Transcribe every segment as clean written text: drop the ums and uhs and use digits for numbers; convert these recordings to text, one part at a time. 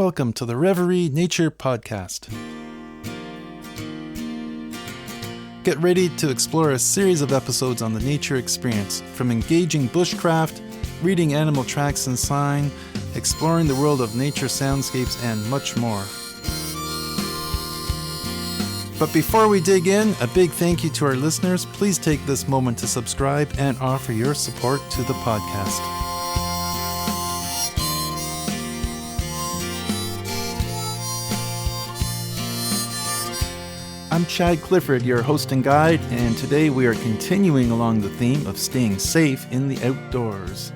Welcome to the Reverie Nature Podcast. Get ready to explore a series of episodes on the nature experience, from engaging bushcraft, reading animal tracks and sign, exploring the world of nature soundscapes, and much more. But before we dig in, a big thank you to our listeners. Please take this moment to subscribe and offer your support to the podcast. I'm Chad Clifford, your host and guide, and today we are continuing along the theme of staying safe in the outdoors.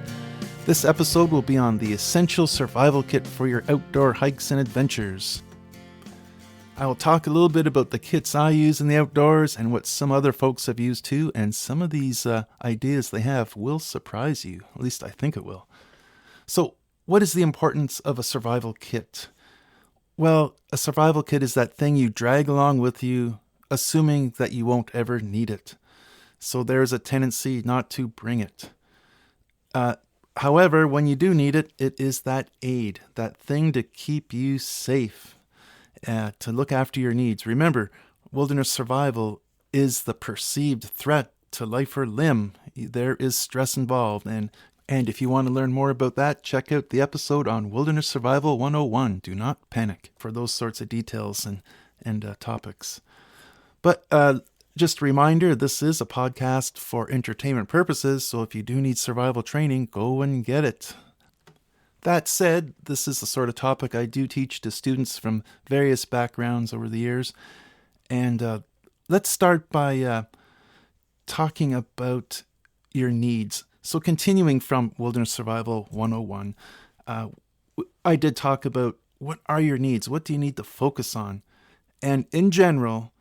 This episode will be on the essential survival kit for your outdoor hikes and adventures. I will talk a little bit about the kits I use in the outdoors and what some other folks have used too, and some of these ideas they have will surprise you. At least I think it will. So, what is the importance of a survival kit? Well, a survival kit is that thing you drag along with you, assuming that you won't ever need it. So there's a tendency not to bring it. However, when you do need it, it is that aid, that thing to keep you safe, to look after your needs. Remember, wilderness survival is the perceived threat to life or limb. There is stress involved, and if you want to learn more about that, check out the episode on Wilderness Survival 101. Do not panic for those sorts of details and topics. But just a reminder, this is a podcast for entertainment purposes, so if you do need survival training, go and get it. That said, this is the sort of topic I do teach to students from various backgrounds over the years. And let's start by talking about your needs. So continuing from Wilderness Survival 101, I did talk about what are your needs? What do you need to focus on? And in general,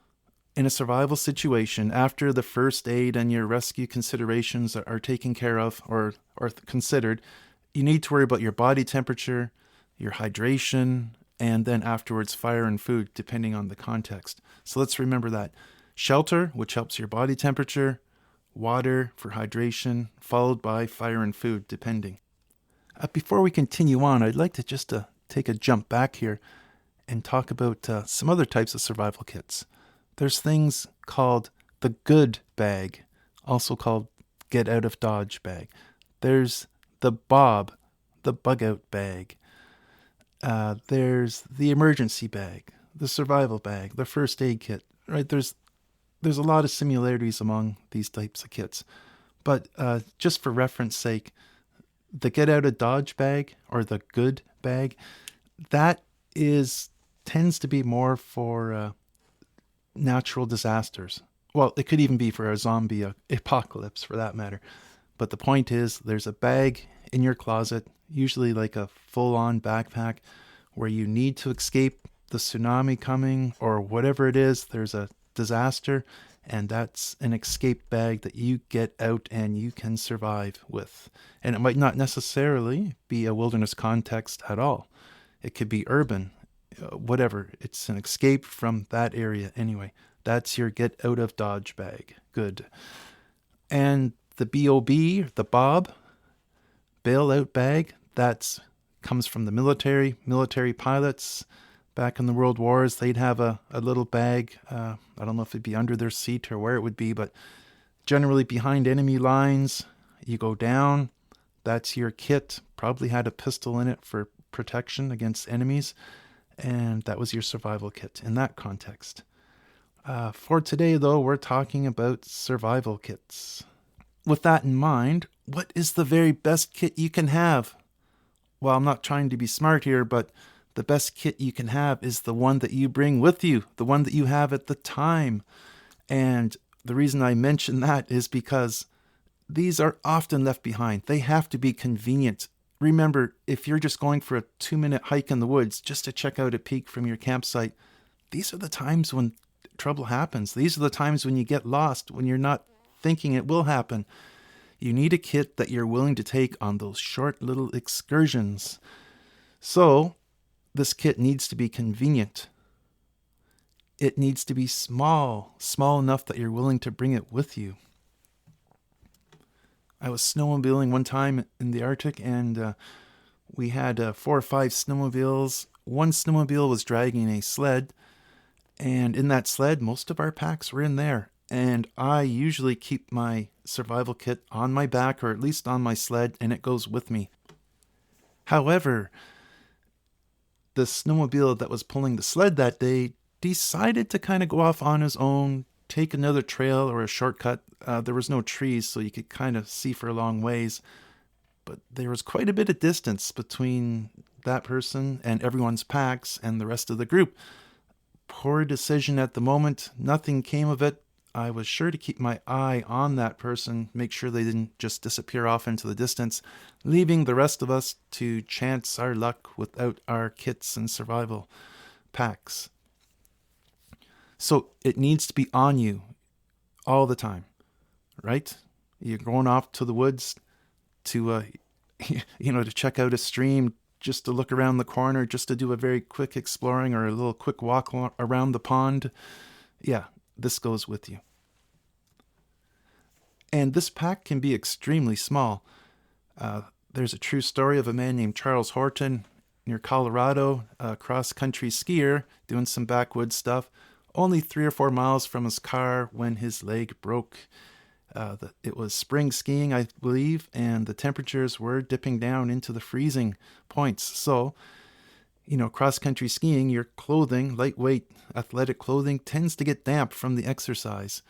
in a survival situation, after the first aid and your rescue considerations are taken care of or considered, you need to worry about your body temperature, your hydration, and then afterwards fire and food, depending on the context. So let's remember that. Shelter, which helps your body temperature, water for hydration, followed by fire and food, depending. Before we continue on, I'd like to just take a jump back here and talk about some other types of survival kits. There's things called the good bag, also called get out of dodge bag. There's the bob, the bug out bag. There's the emergency bag, the survival bag, the first aid kit, right? There's a lot of similarities among these types of kits. But just for reference sake, the get out of dodge bag or the good bag, that tends to be more for natural disasters. Well, it could even be for a zombie apocalypse for that matter. But the point is, there's a bag in your closet, usually like a full-on backpack, where you need to escape the tsunami coming or whatever it is. There's a disaster, and that's an escape bag that you get out and you can survive with. And it might not necessarily be a wilderness context at all. It could be urban, whatever. It's an escape from that area anyway. That's your get out of dodge bag. Good. And the BOB, the Bob, bail out bag, that comes from the military pilots. Back in the World Wars, they'd have a little bag. I don't know if it'd be under their seat or where it would be, but generally behind enemy lines, you go down. That's your kit. Probably had a pistol in it for protection against enemies. And that was your survival kit in that context. For today, though, we're talking about survival kits. With that in mind, what is the very best kit you can have? Well, I'm not trying to be smart here, but the best kit you can have is the one that you bring with you, the one that you have at the time. And the reason I mention that is because these are often left behind. They have to be convenient. Remember, if you're just going for a 2-minute hike in the woods just to check out a peak from your campsite, these are the times when trouble happens. These are the times when you get lost, when you're not thinking it will happen. You need a kit that you're willing to take on those short little excursions. So, this kit needs to be convenient. It needs to be small enough that you're willing to bring it with you. I was snowmobiling one time in the Arctic, and we had 4 or 5 snowmobiles one snowmobile was dragging a sled, and in that sled, most of our packs were in there. And I usually keep my survival kit on my back, or at least on my sled, and it goes with me. However, the snowmobile that was pulling the sled that day decided to kind of go off on his own, take another trail or a shortcut. There was no trees, so you could kind of see for a long ways. But there was quite a bit of distance between that person and everyone's packs and the rest of the group. Poor decision at the moment. Nothing came of it. I was sure to keep my eye on that person, make sure they didn't just disappear off into the distance, leaving the rest of us to chance our luck without our kits and survival packs. So it needs to be on you all the time, right? You're going off to the woods to, to check out a stream, just to look around the corner, just to do a very quick exploring or a little quick walk around the pond. Yeah, this goes with you. And this pack can be extremely small. There's a true story of a man named Charles Horton near Colorado, a cross-country skier doing some backwoods stuff, only 3 or 4 miles from his car when his leg broke. It was spring skiing, I believe, and the temperatures were dipping down into the freezing points. So, cross-country skiing, your clothing, lightweight athletic clothing, tends to get damp from the exercise.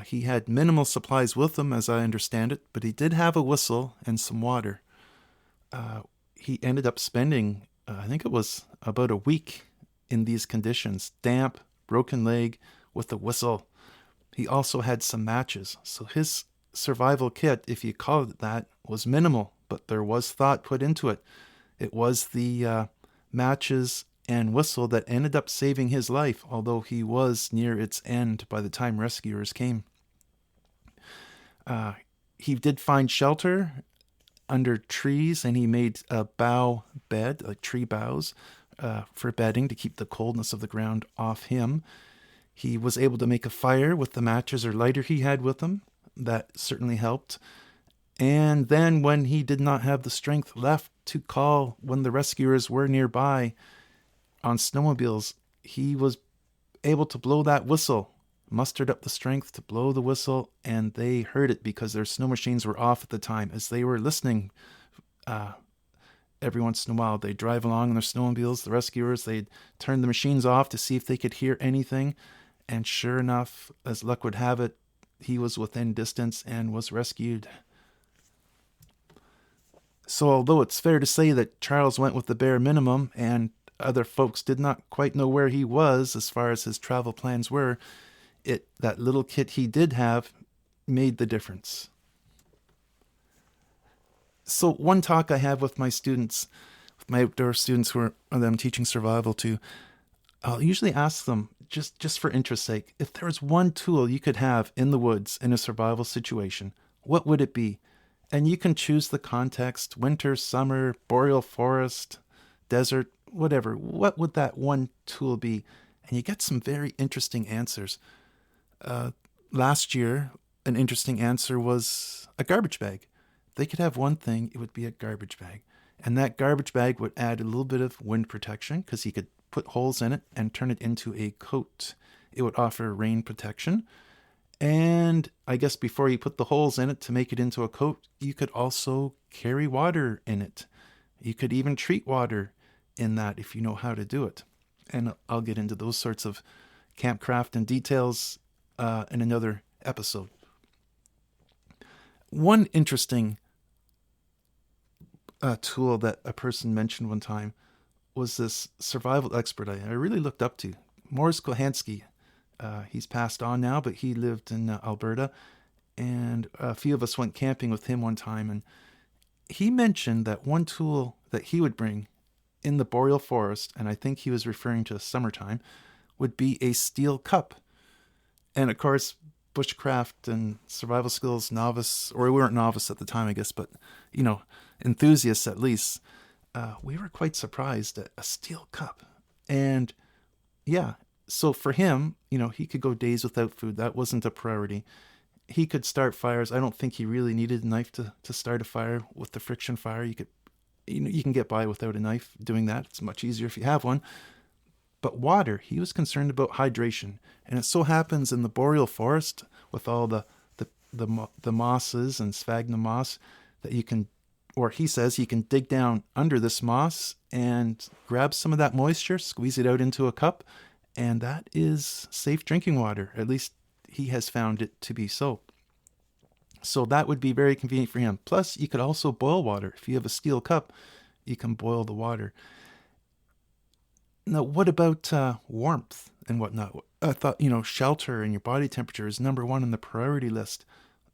He had minimal supplies with him, as I understand it, but he did have a whistle and some water. He ended up spending, I think it was about a week in these conditions, damp, broken leg, with a whistle. He also had some matches, so his survival kit, if you call it that, was minimal, but there was thought put into it. It was the matches and whistle that ended up saving his life, although he was near its end by the time rescuers came. He did find shelter under trees, and he made a bough bed, like tree boughs, for bedding to keep the coldness of the ground off him. He was able to make a fire with the matches or lighter he had with him. That certainly helped. And then when he did not have the strength left to call when the rescuers were nearby on snowmobiles, he was able to blow that whistle, mustered up the strength to blow the whistle, and they heard it because their snow machines were off at the time. As they were listening, every once in a while, they'd drive along in their snowmobiles, the rescuers, they'd turn the machines off to see if they could hear anything. And sure enough, as luck would have it, he was within distance and was rescued. So although it's fair to say that Charles went with the bare minimum and other folks did not quite know where he was as far as his travel plans were, that little kit he did have made the difference. So one talk I have with my students, with my outdoor students that I'm teaching survival to, I'll usually ask them, just for interest's sake, if there was one tool you could have in the woods in a survival situation, what would it be? And you can choose the context: winter, summer, boreal forest, desert, whatever. What would that one tool be? And you get some very interesting answers. Last year, an interesting answer was a garbage bag. If they could have one thing, it would be a garbage bag. And that garbage bag would add a little bit of wind protection because you could put holes in it and turn it into a coat. It would offer rain protection. And I guess before you put the holes in it to make it into a coat, you could also carry water in it. You could even treat water in that if you know how to do it. And I'll get into those sorts of campcraft and details in another episode. One interesting tool that a person mentioned one time was this survival expert I really looked up to, Morris Kohansky. He's passed on now, but he lived in Alberta, and a few of us went camping with him one time, and he mentioned that one tool that he would bring in the boreal forest, and I think he was referring to summertime, would be a steel cup. And of course, bushcraft and survival skills novice, or we weren't novice at the time, I guess, but, enthusiasts at least, we were quite surprised at a steel cup. And yeah, so for him, he could go days without food. That wasn't a priority. He could start fires. I don't think he really needed a knife to start a fire with the friction fire. You could You can get by without a knife doing that. It's much easier if you have one. But water, he was concerned about hydration. And it so happens in the boreal forest with all the mosses and sphagnum moss that you can, or he says you can dig down under this moss and grab some of that moisture, squeeze it out into a cup, and that is safe drinking water. At least he has found it to be so. So that would be very convenient for him. Plus, you could also boil water. If you have a steel cup, you can boil the water. Now, what about warmth and whatnot? I thought, shelter and your body temperature is number one on the priority list.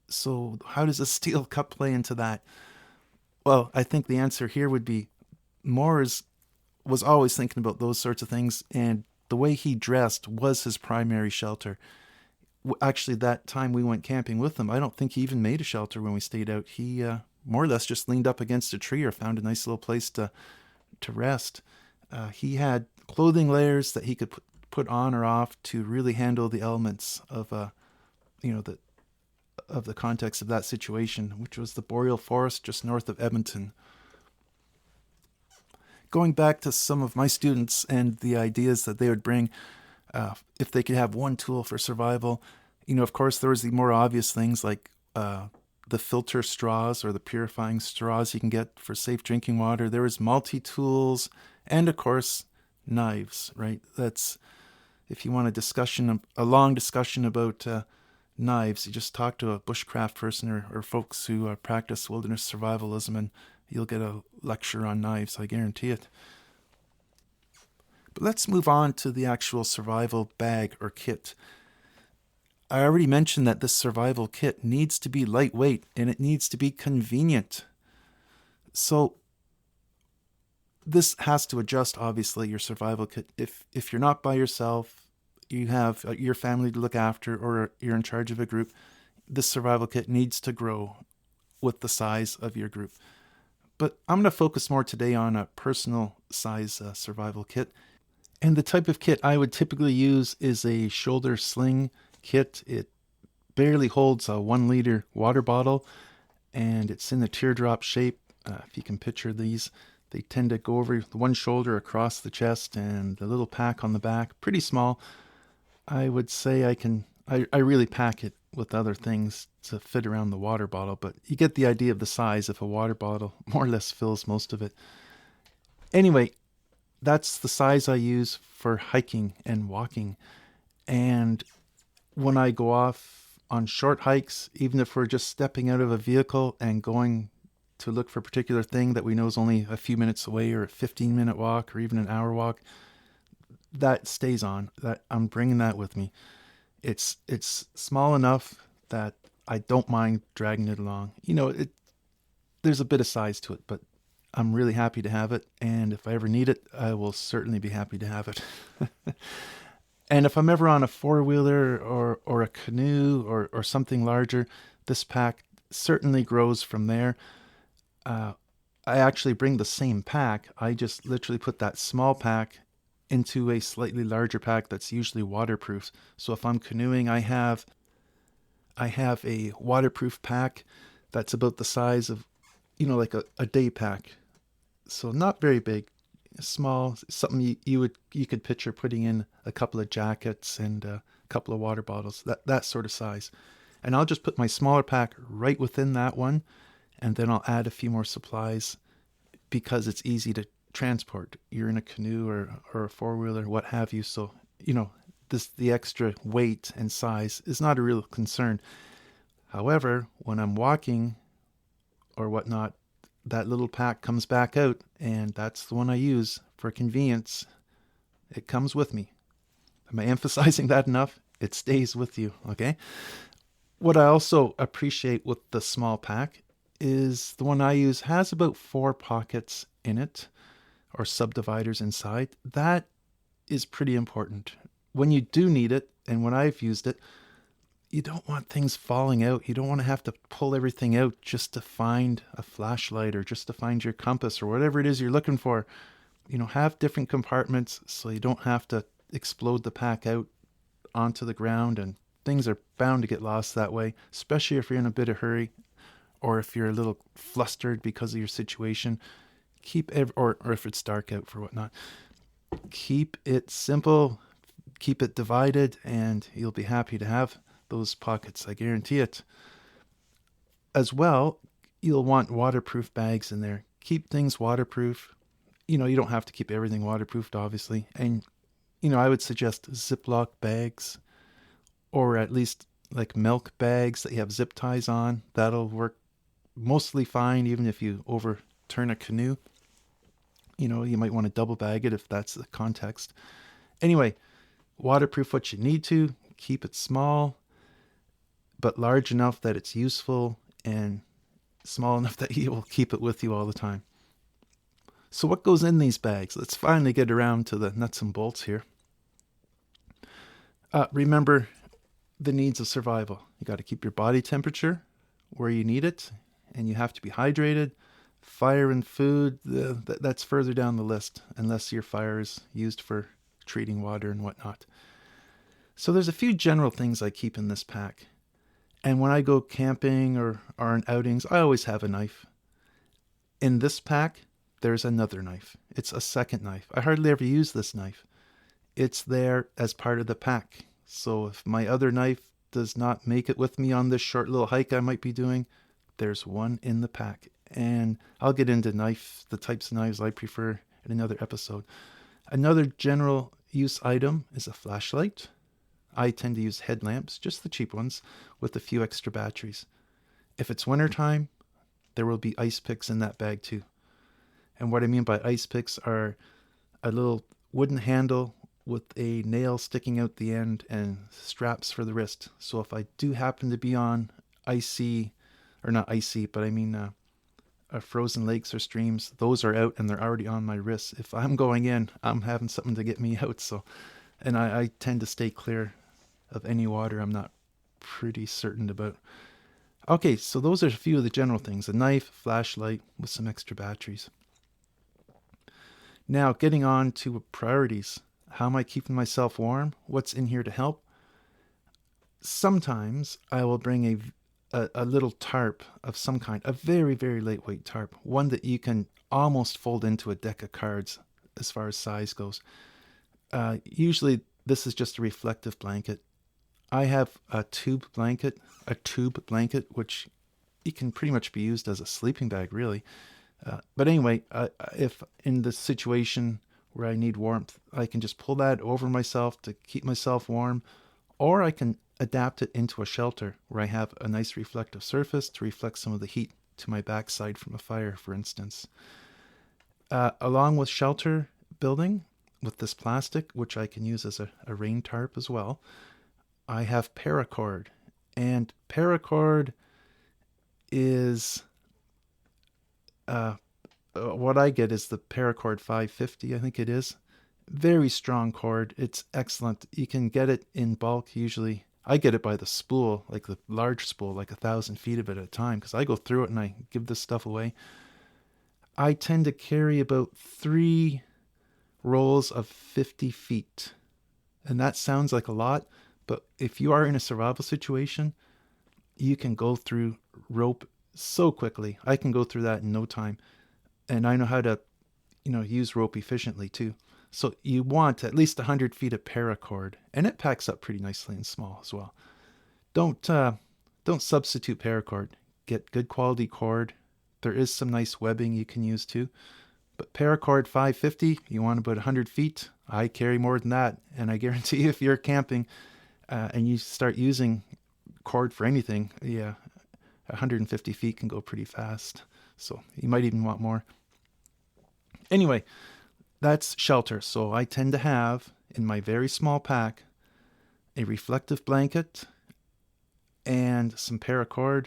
So how does a steel cup play into that? Well, I think the answer here would be Moores was always thinking about those sorts of things, and the way he dressed was his primary shelter. Actually, that time we went camping with him, I don't think he even made a shelter when we stayed out. He more or less just leaned up against a tree or found a nice little place to rest. He had clothing layers that he could put on or off to really handle the elements of the context of that situation, which was the boreal forest just north of Edmonton. Going back to some of my students and the ideas that they would bring, if they could have one tool for survival, of course, there was the more obvious things like the filter straws or the purifying straws you can get for safe drinking water. There was multi-tools and, of course, knives, right? That's, if you want a long discussion about knives, you just talk to a bushcraft person or folks who practice wilderness survivalism, and you'll get a lecture on knives, I guarantee it. But let's move on to the actual survival bag or kit. I already mentioned that this survival kit needs to be lightweight and it needs to be convenient. So this has to adjust, obviously, your survival kit. If you're not by yourself, you have your family to look after, or you're in charge of a group, this survival kit needs to grow with the size of your group. But I'm going to focus more today on a personal size survival kit. And the type of kit I would typically use is a shoulder sling kit. It barely holds a 1 liter water bottle, and it's in the teardrop shape. If you can picture these, they tend to go over the one shoulder across the chest, and the little pack on the back, pretty small. I would say I really pack it with other things to fit around the water bottle, but you get the idea of the size if a water bottle more or less fills most of it. Anyway, that's the size I use for hiking and walking. And when I go off on short hikes, even if we're just stepping out of a vehicle and going to look for a particular thing that we know is only a few minutes away, or a 15-minute walk, or even an hour walk, that stays on. That I'm bringing that with me. It's small enough that I don't mind dragging it along. There's a bit of size to it, but I'm really happy to have it. And if I ever need it, I will certainly be happy to have it. And if I'm ever on a four-wheeler or a canoe or something larger, this pack certainly grows from there. I actually bring the same pack. I just literally put that small pack into a slightly larger pack that's usually waterproof. So if I'm canoeing, I have a waterproof pack that's about the size of, like a day pack. So not very big, small, something you could picture putting in a couple of jackets and a couple of water bottles, that sort of size. And I'll just put my smaller pack right within that one, and then I'll add a few more supplies because it's easy to transport. You're in a canoe or a four-wheeler, what have you. So, the extra weight and size is not a real concern. However, when I'm walking or whatnot, that little pack comes back out, and that's the one I use for convenience. It comes with me. Am I emphasizing that enough? It stays with you, okay? What I also appreciate with the small pack is the one I use has about 4 pockets in it, or subdividers inside. That is pretty important. When you do need it, and when I've used it, you don't want things falling out. You don't want to have to pull everything out just to find a flashlight or just to find your compass or whatever it is you're looking for. Have different compartments so you don't have to explode the pack out onto the ground, and things are bound to get lost that way, especially if you're in a bit of hurry or if you're a little flustered because of your situation. or if it's dark out for whatnot, keep it simple, keep it divided, and you'll be happy to have those pockets. I guarantee it. As well, you'll want waterproof bags in there. Keep things waterproof. You don't have to keep everything waterproofed, obviously. And, I would suggest Ziploc bags, or at least like milk bags that you have zip ties on. That'll work mostly fine, even if you overturn a canoe. You might want to double bag it if that's the context. Anyway, waterproof what you need to. Keep it small, but large enough that it's useful, and small enough that you will keep it with you all the time. So what goes in these bags? Let's finally get around to the nuts and bolts here. Remember the needs of survival. You got to keep your body temperature where you need it, and you have to be hydrated. Fire and food, that's further down the list, unless your fire is used for treating water and whatnot. So there's a few general things I keep in this pack. And when I go camping or on outings, I always have a knife. In this pack, there's another knife. It's a second knife. I hardly ever use this knife. It's there as part of the pack. So if my other knife does not make it with me on this short little hike I might be doing, there's one in the pack. And I'll get into the types of knives I prefer in another episode. Another general use item is a flashlight. I tend to use headlamps, just the cheap ones, with a few extra batteries. If it's wintertime, there will be ice picks in that bag too. And what I mean by ice picks are a little wooden handle with a nail sticking out the end and straps for the wrist. So if I do happen to be on frozen lakes or streams, those are out and they're already on my wrists. If I'm going in, I'm having something to get me out. And I tend to stay clear of any water I'm not pretty certain about. Okay, so those are a few of the general things. A knife, flashlight with some extra batteries. Now, getting on to priorities. How am I keeping myself warm? What's in here to help? Sometimes I will bring a little tarp of some kind, a very, very lightweight tarp, one that you can almost fold into a deck of cards as far as size goes. Usually this is just a reflective blanket. I have a tube blanket, which it can pretty much be used as a sleeping bag, really. But anyway, if in the situation where I need warmth, I can just pull that over myself to keep myself warm, or I can adapt it into a shelter where I have a nice reflective surface to reflect some of the heat to my backside from a fire, for instance. Along with shelter building with this plastic, which I can use as a rain tarp as well, I have paracord. And paracord is what I get is the paracord 550, I think it is. Very strong cord. It's excellent. You can get it in bulk usually. I get it by the spool, like the large spool, like 1,000 feet of it at a time, because I go through it and I give this stuff away. I tend to carry about 3 rolls of 50 feet. And that sounds like a lot, but if you are in a survival situation, you can go through rope so quickly. I can go through that in no time. And I know how to, use rope efficiently too. So you want at least 100 feet of paracord, and it packs up pretty nicely and small as well. Don't substitute paracord. Get good quality cord. There is some nice webbing you can use too. But paracord 550, you want about 100 feet. I carry more than that, and I guarantee you if you're camping and you start using cord for anything, 150 feet can go pretty fast. So you might even want more. Anyway, that's shelter. So I tend to have, in my very small pack, a reflective blanket and some paracord,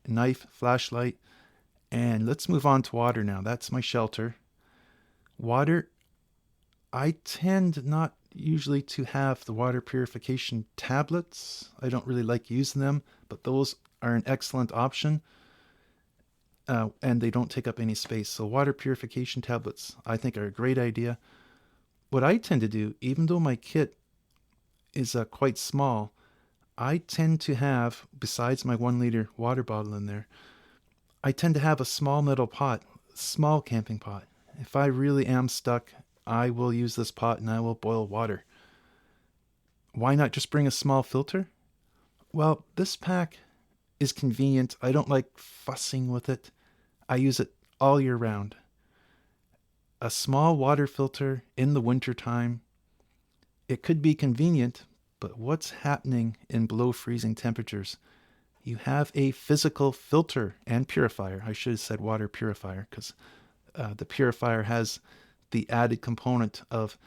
a knife, flashlight, and let's move on to water now. That's my shelter. Water, I tend not usually to have the water purification tablets. I don't really like using them, but those are an excellent option. And they don't take up any space. So water purification tablets, I think, are a great idea. What I tend to do, even though my kit is quite small, I tend to have, besides my 1 liter water bottle in there, I tend to have a small metal pot small camping pot. If I really am stuck, I will use this pot and I will boil water. Why not just bring a small filter? Well, this pack is convenient. I don't like fussing with it. I use it all year round. A small water filter in the wintertime, it could be convenient, but what's happening in below freezing temperatures? You have a physical filter and purifier. I should have said water purifier because the purifier has the added component of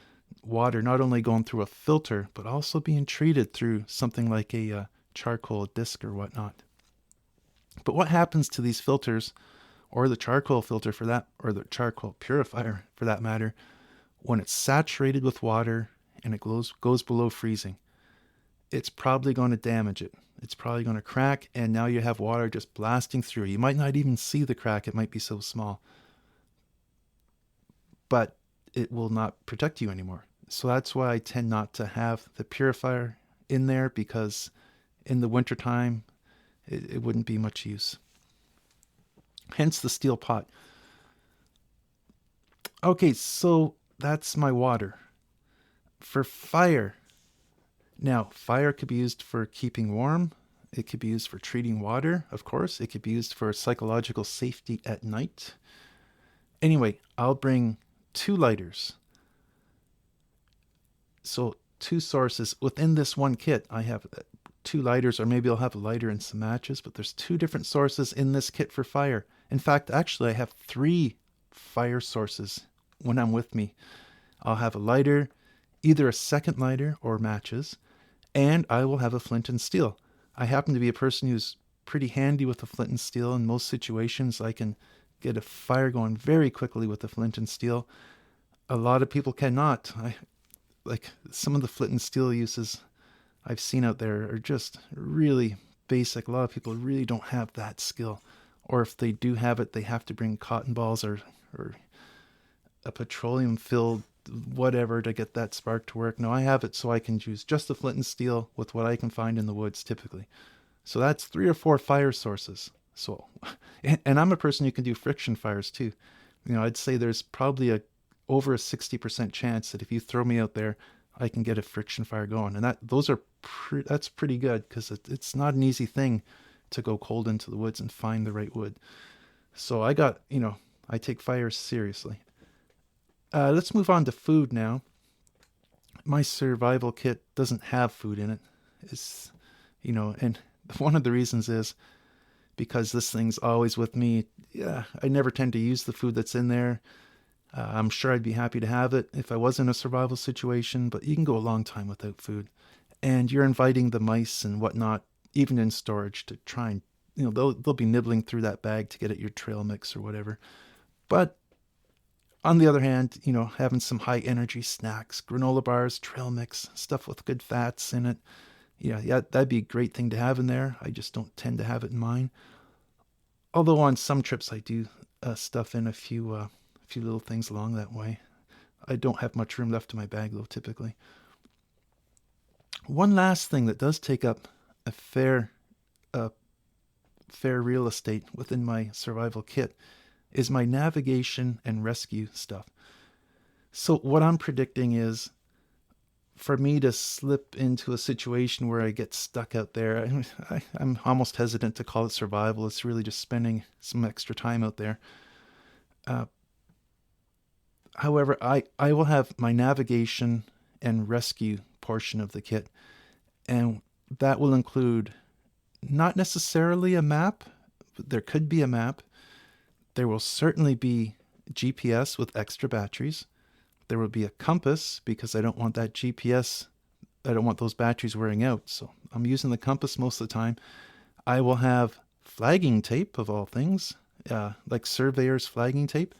water not only going through a filter, but also being treated through something like a charcoal disc or whatnot. But what happens to these filters, or the charcoal filter for that, or the charcoal purifier for that matter, when it's saturated with water and it goes below freezing? It's probably going to damage it. It's probably going to crack, and now you have water just blasting through. You might not even see the crack. It might be so small. But it will not protect you anymore. So that's why I tend not to have the purifier in there, because in the wintertime, it wouldn't be much use. Hence the steel pot. Okay, so that's my water. For fire, now, fire could be used for keeping warm. It could be used for treating water, of course. It could be used for psychological safety at night. Anyway, I'll bring 2 lighters. So 2 sources. Within this one kit, I have 2 lighters, or maybe I'll have a lighter and some matches, but there's 2 different sources in this kit for fire. In fact, actually, I have 3 fire sources when I'm with me. I'll have a lighter, either a second lighter or matches, and I will have a flint and steel. I happen to be a person who's pretty handy with a flint and steel. In most situations, I can get a fire going very quickly with a flint and steel. A lot of people cannot. Like some of the flint and steel uses I've seen out there are just really basic. A lot of people really don't have that skill. Or if they do have it, they have to bring cotton balls or a petroleum-filled whatever to get that spark to work. No, I have it so I can use just the flint and steel with what I can find in the woods typically. So that's 3 or 4 fire sources. So, and I'm a person who can do friction fires too. You know, I'd say there's probably over a 60% chance that if you throw me out there, I can get a friction fire going. And that's pretty good, because it's not an easy thing to go cold into the woods and find the right wood. So I take fires seriously. Let's move on to food now. My survival kit doesn't have food in it. It's, and one of the reasons is because this thing's always with me. Yeah, I never tend to use the food that's in there. I'm sure I'd be happy to have it if I was in a survival situation, but you can go a long time without food. And you're inviting the mice and whatnot, even in storage, to try and, they'll be nibbling through that bag to get at your trail mix or whatever. But on the other hand, having some high energy snacks, granola bars, trail mix, stuff with good fats in it. Yeah, that'd be a great thing to have in there. I just don't tend to have it in mine. Although on some trips I do stuff in a few little things along that way. I don't have much room left in my bag though, typically. One last thing that does take up a fair real estate within my survival kit is my navigation and rescue stuff. So what I'm predicting is for me to slip into a situation where I get stuck out there. I'm almost hesitant to call it survival. It's really just spending some extra time out there. However, I will have my navigation and rescue portion of the kit, and that will include not necessarily a map, but there could be a map. There will certainly be GPS with extra batteries. There will be a compass, because I don't want that GPS, I don't want those batteries wearing out, so I'm using the compass most of the time. I will have flagging tape, of all things, like surveyor's flagging tape,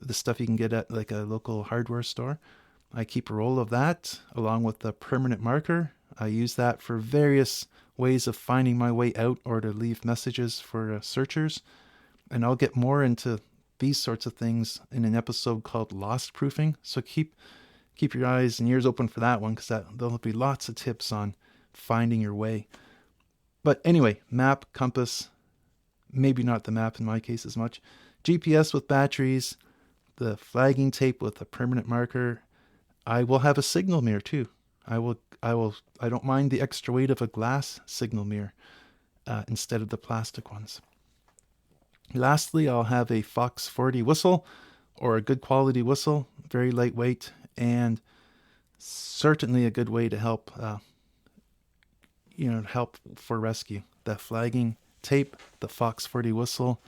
the stuff you can get at like a local hardware store. I keep a roll of that along with the permanent marker. I use that for various ways of finding my way out or to leave messages for searchers. And I'll get more into these sorts of things in an episode called Lost Proofing. So keep your eyes and ears open for that one, because there'll be lots of tips on finding your way. But anyway, map, compass, maybe not the map in my case as much. GPS with batteries, the flagging tape with a permanent marker. I will have a signal mirror too. I don't mind the extra weight of a glass signal mirror instead of the plastic ones. Lastly, I'll have a Fox 40 whistle, or a good quality whistle, very lightweight, and certainly a good way to help help for rescue. The flagging tape, the Fox 40 whistle,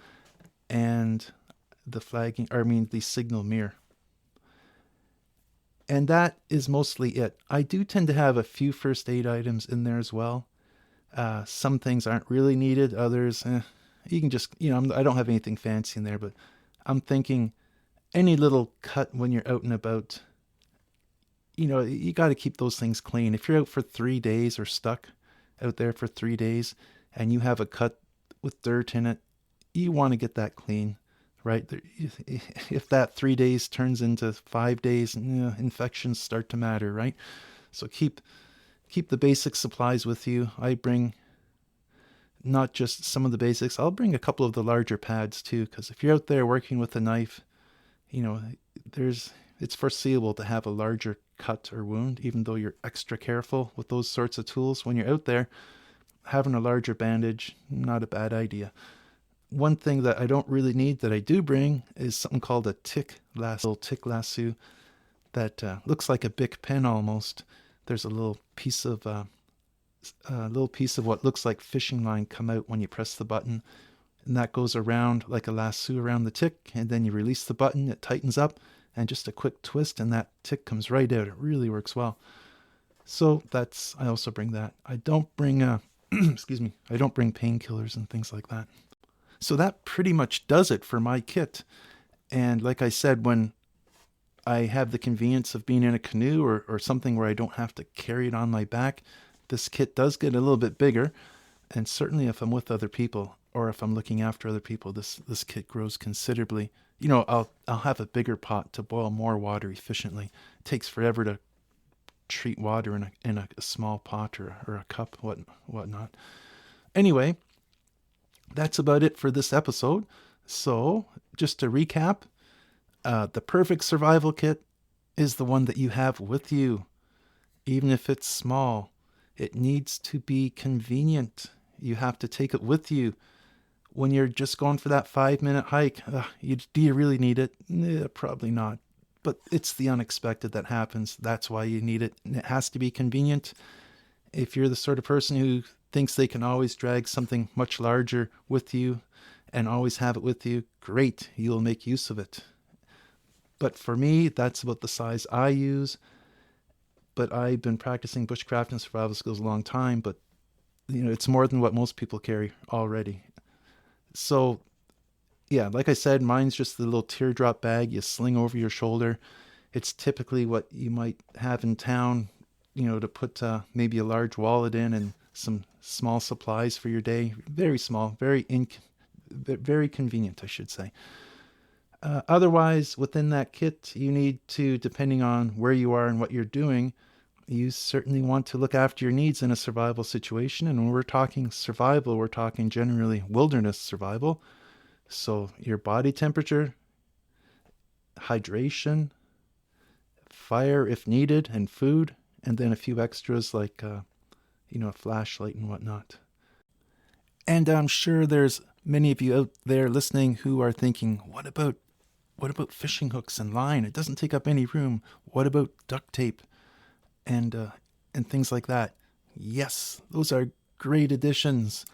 and the signal mirror. And that is mostly it. I do tend to have a few first aid items in there as well. Some things aren't really needed. Others, you can just, I don't have anything fancy in there, but I'm thinking any little cut when you're out and about, you got to keep those things clean. If you're out for 3 days or stuck out there for 3 days and you have a cut with dirt in it, you want to get that clean, right? If that 3 days turns into 5 days, infections start to matter, right? So keep the basic supplies with you. I bring not just some of the basics. I'll bring a couple of the larger pads too, because if you're out there working with a knife, it's foreseeable to have a larger cut or wound, even though you're extra careful with those sorts of tools. When you're out there, having a larger bandage, not a bad idea. One thing that I don't really need that I do bring is something called a tick lasso that looks like a Bic pen almost. There's a little piece of what looks like fishing line come out when you press the button, and that goes around like a lasso around the tick, and then you release the button, it tightens up, and just a quick twist and that tick comes right out. It really works well. So I also bring that. I don't bring I don't bring painkillers and things like that. So that pretty much does it for my kit. And like I said, when I have the convenience of being in a canoe or something where I don't have to carry it on my back, this kit does get a little bit bigger. And certainly if I'm with other people or if I'm looking after other people, this kit grows considerably. I'll have a bigger pot to boil more water efficiently. It takes forever to treat water in a small pot or a cup, whatnot. Anyway, that's about it for this episode. So, just to recap, the perfect survival kit is the one that you have with you. Even if it's small, it needs to be convenient. You have to take it with you. When you're just going for that 5-minute hike, do you really need it? Probably not. But it's the unexpected that happens. That's why you need it. And it has to be convenient. If you're the sort of person who thinks they can always drag something much larger with you and always have it with you, great, you'll make use of it. But for me, that's about the size I use. But I've been practicing bushcraft and survival skills a long time, but it's more than what most people carry already. So, yeah, like I said, mine's just the little teardrop bag you sling over your shoulder. It's typically what you might have in town, to put maybe a large wallet in and some small supplies for your day. Very small, very convenient, I should say. Otherwise, within that kit, you need to, depending on where you are and what you're doing, you certainly want to look after your needs in a survival situation. And when we're talking survival, we're talking generally wilderness survival. So your body temperature, hydration, fire if needed, and food, and then a few extras like, a flashlight and whatnot. And I'm sure there's many of you out there listening who are thinking, what about fishing hooks and line? It doesn't take up any room. What about duct tape and things like that? Yes, those are great additions.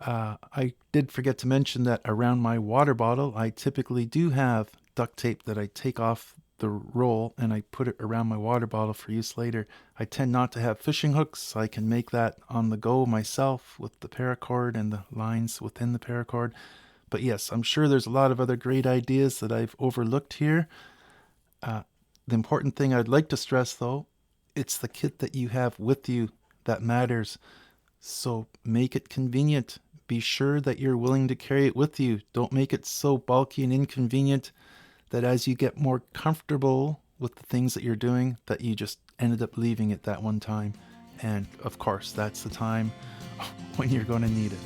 I did forget to mention that around my water bottle, I typically do have duct tape that I take off the roll and I put it around my water bottle for use later. I tend not to have fishing hooks. I can make that on the go myself with the paracord and the lines within the paracord. But yes, I'm sure there's a lot of other great ideas that I've overlooked here. The important thing I'd like to stress, though, it's the kit that you have with you that matters. So make it convenient. Be sure that you're willing to carry it with you. Don't make it so bulky and inconvenient that as you get more comfortable with the things that you're doing, that you just ended up leaving it that one time. And of course, that's the time when you're going to need it.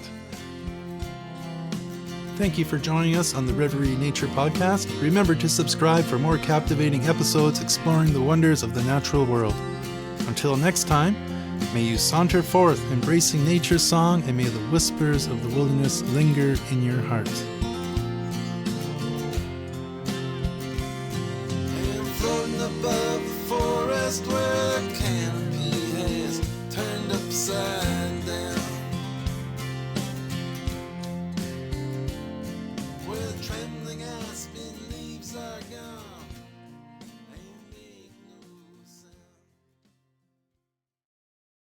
Thank you for joining us on the Reverie Nature Podcast. Remember to subscribe for more captivating episodes exploring the wonders of the natural world. Until next time, may you saunter forth, embracing nature's song, and may the whispers of the wilderness linger in your heart. And floating above the forest